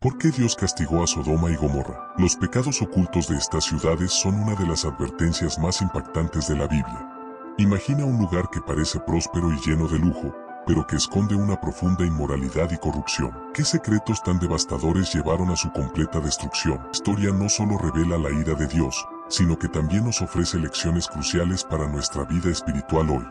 ¿Por qué Dios castigó a Sodoma y Gomorra? Los pecados ocultos de estas ciudades son una de las advertencias más impactantes de la Biblia. Imagina un lugar que parece próspero y lleno de lujo, pero que esconde una profunda inmoralidad y corrupción. ¿Qué secretos tan devastadores llevaron a su completa destrucción? La historia no solo revela la ira de Dios, sino que también nos ofrece lecciones cruciales para nuestra vida espiritual hoy.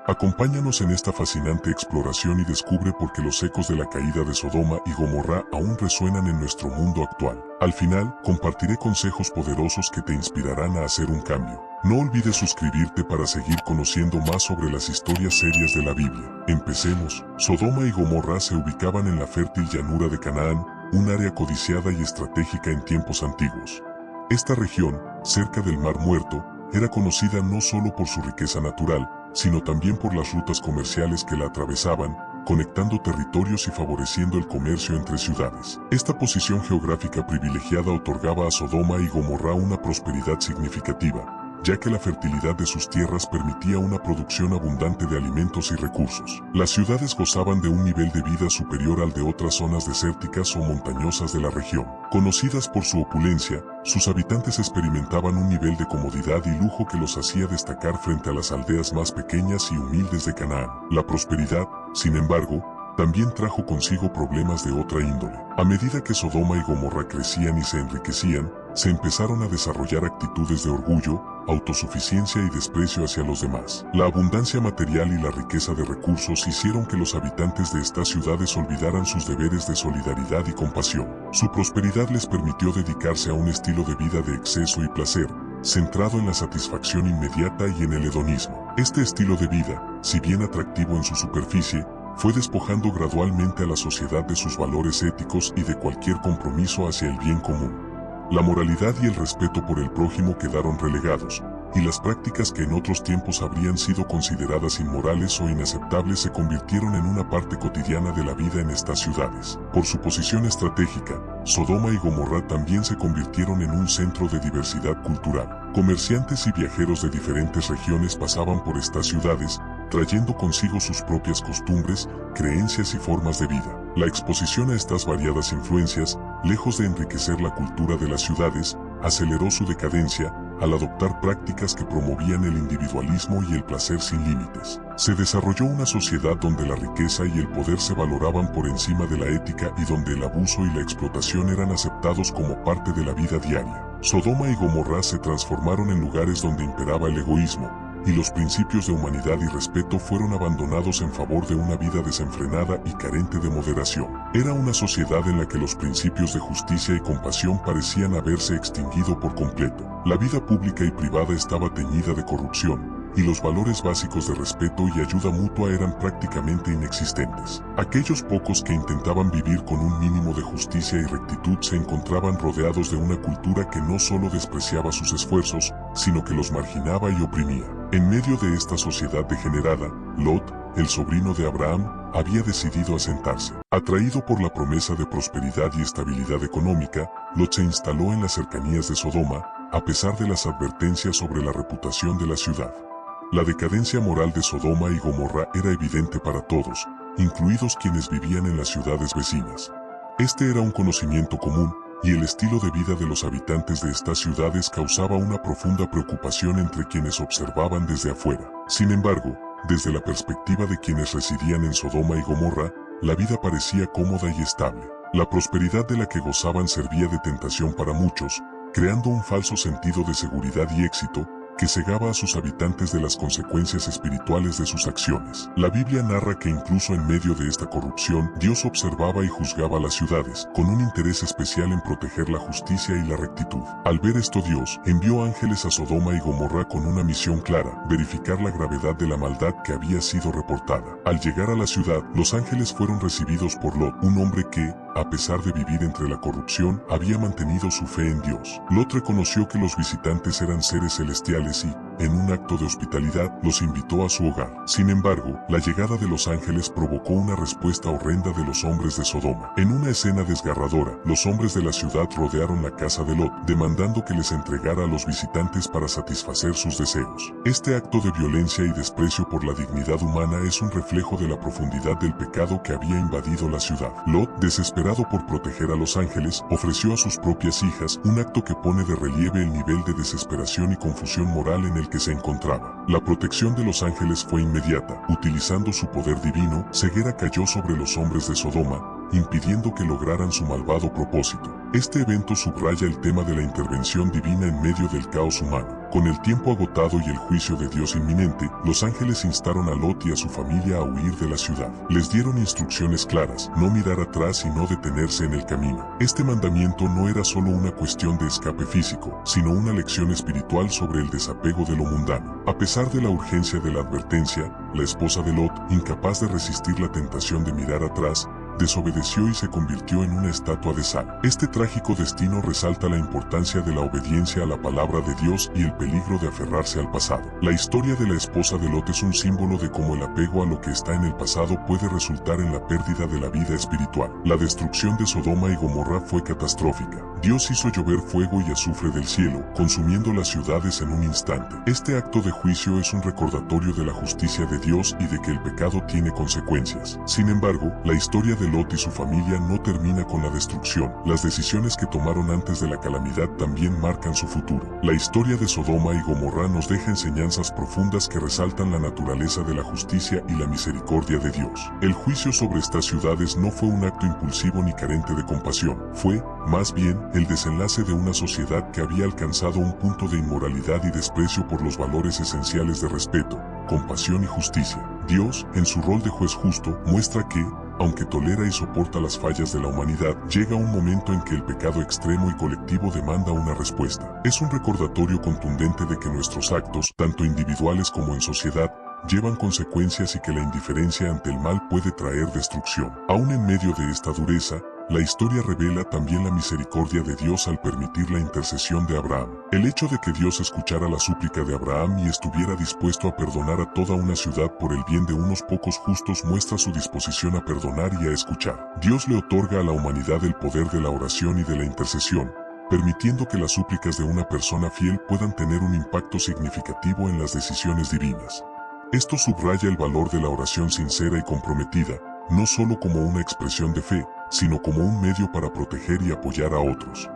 Acompáñanos en esta fascinante exploración y descubre por qué los ecos de la caída de Sodoma y Gomorra aún resuenan en nuestro mundo actual. Al final, compartiré consejos poderosos que te inspirarán a hacer un cambio. No olvides suscribirte para seguir conociendo más sobre las historias serias de la Biblia. Empecemos. Sodoma y Gomorra se ubicaban en la fértil llanura de Canaán, un área codiciada y estratégica en tiempos antiguos. Esta región, cerca del Mar Muerto, era conocida no solo por su riqueza natural, sino también por las rutas comerciales que la atravesaban, conectando territorios y favoreciendo el comercio entre ciudades. Esta posición geográfica privilegiada otorgaba a Sodoma y Gomorra una prosperidad significativa, ya que la fertilidad de sus tierras permitía una producción abundante de alimentos y recursos. Las ciudades gozaban de un nivel de vida superior al de otras zonas desérticas o montañosas de la región. Conocidas por su opulencia, sus habitantes experimentaban un nivel de comodidad y lujo que los hacía destacar frente a las aldeas más pequeñas y humildes de Canaán. La prosperidad, sin embargo, también trajo consigo problemas de otra índole. A medida que Sodoma y Gomorra crecían y se enriquecían, se empezaron a desarrollar actitudes de orgullo, autosuficiencia y desprecio hacia los demás. La abundancia material y la riqueza de recursos hicieron que los habitantes de estas ciudades olvidaran sus deberes de solidaridad y compasión. Su prosperidad les permitió dedicarse a un estilo de vida de exceso y placer, centrado en la satisfacción inmediata y en el hedonismo. Este estilo de vida, si bien atractivo en su superficie, fue despojando gradualmente a la sociedad de sus valores éticos y de cualquier compromiso hacia el bien común. La moralidad y el respeto por el prójimo quedaron relegados, y las prácticas que en otros tiempos habrían sido consideradas inmorales o inaceptables se convirtieron en una parte cotidiana de la vida en estas ciudades. Por su posición estratégica, Sodoma y Gomorra también se convirtieron en un centro de diversidad cultural. Comerciantes y viajeros de diferentes regiones pasaban por estas ciudades, trayendo consigo sus propias costumbres, creencias y formas de vida. La exposición a estas variadas influencias, lejos de enriquecer la cultura de las ciudades, aceleró su decadencia, al adoptar prácticas que promovían el individualismo y el placer sin límites. Se desarrolló una sociedad donde la riqueza y el poder se valoraban por encima de la ética y donde el abuso y la explotación eran aceptados como parte de la vida diaria. Sodoma y Gomorra se transformaron en lugares donde imperaba el egoísmo, y los principios de humanidad y respeto fueron abandonados en favor de una vida desenfrenada y carente de moderación. Era una sociedad en la que los principios de justicia y compasión parecían haberse extinguido por completo. La vida pública y privada estaba teñida de corrupción, y los valores básicos de respeto y ayuda mutua eran prácticamente inexistentes. Aquellos pocos que intentaban vivir con un mínimo de justicia y rectitud se encontraban rodeados de una cultura que no solo despreciaba sus esfuerzos, sino que los marginaba y oprimía. En medio de esta sociedad degenerada, Lot, el sobrino de Abraham, había decidido asentarse. Atraído por la promesa de prosperidad y estabilidad económica, Lot se instaló en las cercanías de Sodoma, a pesar de las advertencias sobre la reputación de la ciudad. La decadencia moral de Sodoma y Gomorra era evidente para todos, incluidos quienes vivían en las ciudades vecinas. Este era un conocimiento común, y el estilo de vida de los habitantes de estas ciudades causaba una profunda preocupación entre quienes observaban desde afuera. Sin embargo, desde la perspectiva de quienes residían en Sodoma y Gomorra, la vida parecía cómoda y estable. La prosperidad de la que gozaban servía de tentación para muchos, creando un falso sentido de seguridad y éxito, que cegaba a sus habitantes de las consecuencias espirituales de sus acciones. La Biblia narra que incluso en medio de esta corrupción, Dios observaba y juzgaba las ciudades, con un interés especial en proteger la justicia y la rectitud. Al ver esto, Dios envió ángeles a Sodoma y Gomorra con una misión clara: verificar la gravedad de la maldad que había sido reportada. Al llegar a la ciudad, los ángeles fueron recibidos por Lot, un hombre que, a pesar de vivir entre la corrupción, había mantenido su fe en Dios. Lot reconoció que los visitantes eran seres celestiales y, en un acto de hospitalidad, los invitó a su hogar. Sin embargo, la llegada de los ángeles provocó una respuesta horrenda de los hombres de Sodoma. En una escena desgarradora, los hombres de la ciudad rodearon la casa de Lot, demandando que les entregara a los visitantes para satisfacer sus deseos. Este acto de violencia y desprecio por la dignidad humana es un reflejo de la profundidad del pecado que había invadido la ciudad. Lot, desesperado por proteger a los ángeles, ofreció a sus propias hijas, un acto que pone de relieve el nivel de desesperación y confusión moral en el que se encontraba. La protección de los ángeles fue inmediata. Utilizando su poder divino, ceguera cayó sobre los hombres de Sodoma, impidiendo que lograran su malvado propósito. Este evento subraya el tema de la intervención divina en medio del caos humano. Con el tiempo agotado y el juicio de Dios inminente, los ángeles instaron a Lot y a su familia a huir de la ciudad. Les dieron instrucciones claras: no mirar atrás y no detenerse en el camino. Este mandamiento no era solo una cuestión de escape físico, sino una lección espiritual sobre el desapego de lo mundano. A pesar de la urgencia de la advertencia, la esposa de Lot, incapaz de resistir la tentación de mirar atrás, desobedeció y se convirtió en una estatua de sal. Este trágico destino resalta la importancia de la obediencia a la palabra de Dios y el peligro de aferrarse al pasado. La historia de la esposa de Lot es un símbolo de cómo el apego a lo que está en el pasado puede resultar en la pérdida de la vida espiritual. La destrucción de Sodoma y Gomorra fue catastrófica. Dios hizo llover fuego y azufre del cielo, consumiendo las ciudades en un instante. Este acto de juicio es un recordatorio de la justicia de Dios y de que el pecado tiene consecuencias. Sin embargo, la historia de Lot y su familia no termina con la destrucción. Las decisiones que tomaron antes de la calamidad también marcan su futuro. La historia de Sodoma y Gomorra nos deja enseñanzas profundas que resaltan la naturaleza de la justicia y la misericordia de Dios. El juicio sobre estas ciudades no fue un acto impulsivo ni carente de compasión. Fue, más bien, el desenlace de una sociedad que había alcanzado un punto de inmoralidad y desprecio por los valores esenciales de respeto, compasión y justicia. Dios, en su rol de juez justo, muestra que, aunque tolera y soporta las fallas de la humanidad, llega un momento en que el pecado extremo y colectivo demanda una respuesta. Es un recordatorio contundente de que nuestros actos, tanto individuales como en sociedad, llevan consecuencias y que la indiferencia ante el mal puede traer destrucción. Aún en medio de esta dureza, la historia revela también la misericordia de Dios al permitir la intercesión de Abraham. El hecho de que Dios escuchara la súplica de Abraham y estuviera dispuesto a perdonar a toda una ciudad por el bien de unos pocos justos muestra su disposición a perdonar y a escuchar. Dios le otorga a la humanidad el poder de la oración y de la intercesión, permitiendo que las súplicas de una persona fiel puedan tener un impacto significativo en las decisiones divinas. Esto subraya el valor de la oración sincera y comprometida, no solo como una expresión de fe, sino como un medio para proteger y apoyar a otros.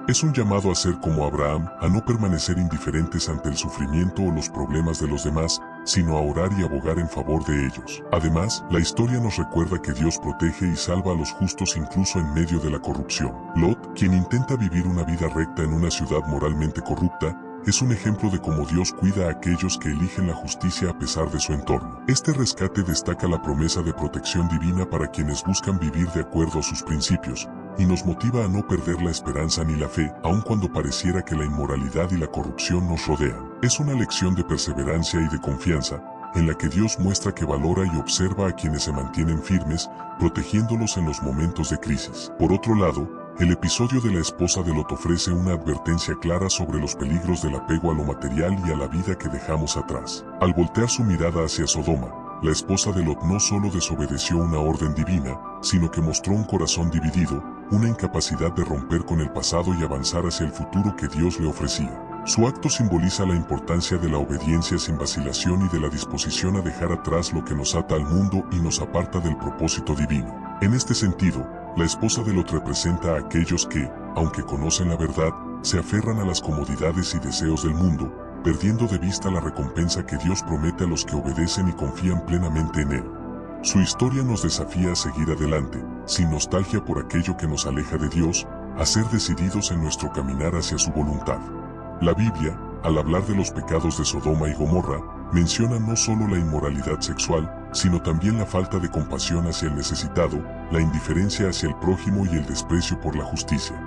Es un llamado a ser como Abraham, a no permanecer indiferentes ante el sufrimiento o los problemas de los demás, sino a orar y abogar en favor de ellos. Además, la historia nos recuerda que Dios protege y salva a los justos incluso en medio de la corrupción. Lot, quien intenta vivir una vida recta en una ciudad moralmente corrupta, es un ejemplo de cómo Dios cuida a aquellos que eligen la justicia a pesar de su entorno. Este rescate destaca la promesa de protección divina para quienes buscan vivir de acuerdo a sus principios, y nos motiva a no perder la esperanza ni la fe, aun cuando pareciera que la inmoralidad y la corrupción nos rodean. Es una lección de perseverancia y de confianza, en la que Dios muestra que valora y observa a quienes se mantienen firmes, protegiéndolos en los momentos de crisis. Por otro lado, el episodio de la esposa de Lot ofrece una advertencia clara sobre los peligros del apego a lo material y a la vida que dejamos atrás. Al voltear su mirada hacia Sodoma, la esposa de Lot no solo desobedeció una orden divina, sino que mostró un corazón dividido, una incapacidad de romper con el pasado y avanzar hacia el futuro que Dios le ofrecía. Su acto simboliza la importancia de la obediencia sin vacilación y de la disposición a dejar atrás lo que nos ata al mundo y nos aparta del propósito divino. En este sentido, la esposa de Lot representa a aquellos que, aunque conocen la verdad, se aferran a las comodidades y deseos del mundo, perdiendo de vista la recompensa que Dios promete a los que obedecen y confían plenamente en Él. Su historia nos desafía a seguir adelante, sin nostalgia por aquello que nos aleja de Dios, a ser decididos en nuestro caminar hacia su voluntad. La Biblia, al hablar de los pecados de Sodoma y Gomorra, menciona no solo la inmoralidad sexual, sino también la falta de compasión hacia el necesitado, la indiferencia hacia el prójimo y el desprecio por la justicia.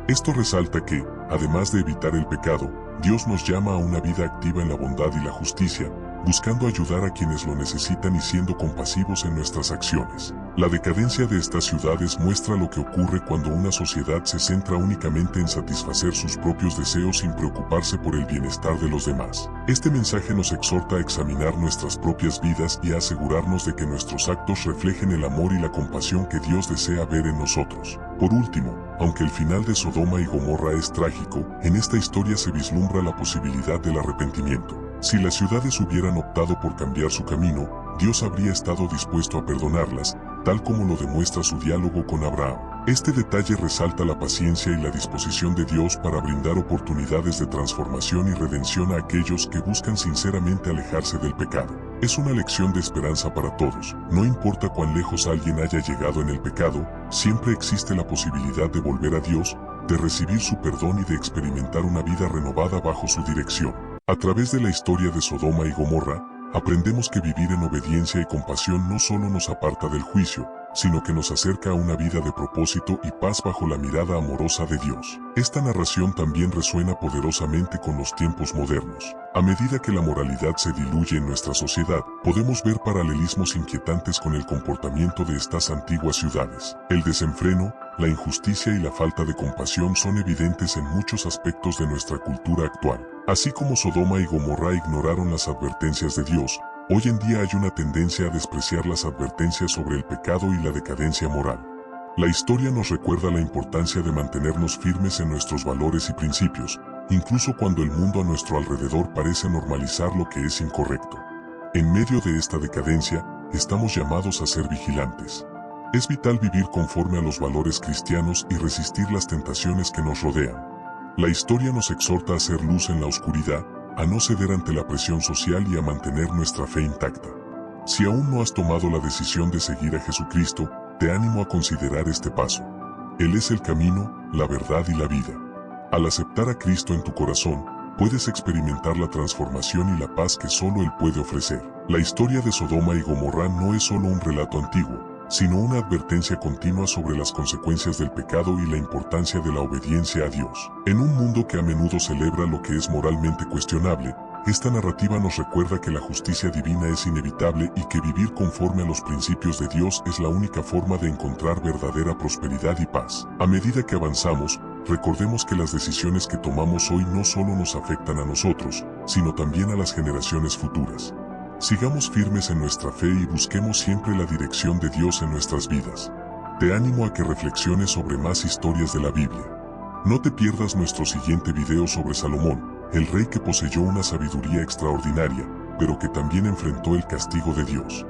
Esto resalta que, además de evitar el pecado, Dios nos llama a una vida activa en la bondad y la justicia, buscando ayudar a quienes lo necesitan y siendo compasivos en nuestras acciones. La decadencia de estas ciudades muestra lo que ocurre cuando una sociedad se centra únicamente en satisfacer sus propios deseos sin preocuparse por el bienestar de los demás. Este mensaje nos exhorta a examinar nuestras propias vidas y a asegurarnos de que nuestros actos reflejen el amor y la compasión que Dios desea ver en nosotros. Por último, aunque el final de Sodoma y Gomorra es trágico, en esta historia se vislumbra la posibilidad del arrepentimiento. Si las ciudades hubieran optado por cambiar su camino, Dios habría estado dispuesto a perdonarlas, tal como lo demuestra su diálogo con Abraham. Este detalle resalta la paciencia y la disposición de Dios para brindar oportunidades de transformación y redención a aquellos que buscan sinceramente alejarse del pecado. Es una lección de esperanza para todos. No importa cuán lejos alguien haya llegado en el pecado, siempre existe la posibilidad de volver a Dios, de recibir su perdón y de experimentar una vida renovada bajo su dirección. A través de la historia de Sodoma y Gomorra, aprendemos que vivir en obediencia y compasión no solo nos aparta del juicio, sino que nos acerca a una vida de propósito y paz bajo la mirada amorosa de Dios. Esta narración también resuena poderosamente con los tiempos modernos. A medida que la moralidad se diluye en nuestra sociedad, podemos ver paralelismos inquietantes con el comportamiento de estas antiguas ciudades. El desenfreno, la injusticia y la falta de compasión son evidentes en muchos aspectos de nuestra cultura actual. Así como Sodoma y Gomorra ignoraron las advertencias de Dios, hoy en día hay una tendencia a despreciar las advertencias sobre el pecado y la decadencia moral. La historia nos recuerda la importancia de mantenernos firmes en nuestros valores y principios, incluso cuando el mundo a nuestro alrededor parece normalizar lo que es incorrecto. En medio de esta decadencia, estamos llamados a ser vigilantes. Es vital vivir conforme a los valores cristianos y resistir las tentaciones que nos rodean. La historia nos exhorta a hacer luz en la oscuridad, a no ceder ante la presión social y a mantener nuestra fe intacta. Si aún no has tomado la decisión de seguir a Jesucristo, te animo a considerar este paso. Él es el camino, la verdad y la vida. Al aceptar a Cristo en tu corazón, puedes experimentar la transformación y la paz que solo Él puede ofrecer. La historia de Sodoma y Gomorra no es solo un relato antiguo, sino una advertencia continua sobre las consecuencias del pecado y la importancia de la obediencia a Dios. En un mundo que a menudo celebra lo que es moralmente cuestionable, esta narrativa nos recuerda que la justicia divina es inevitable y que vivir conforme a los principios de Dios es la única forma de encontrar verdadera prosperidad y paz. A medida que avanzamos, recordemos que las decisiones que tomamos hoy no solo nos afectan a nosotros, sino también a las generaciones futuras. Sigamos firmes en nuestra fe y busquemos siempre la dirección de Dios en nuestras vidas. Te animo a que reflexiones sobre más historias de la Biblia. No te pierdas nuestro siguiente video sobre Salomón, el rey que poseyó una sabiduría extraordinaria, pero que también enfrentó el castigo de Dios.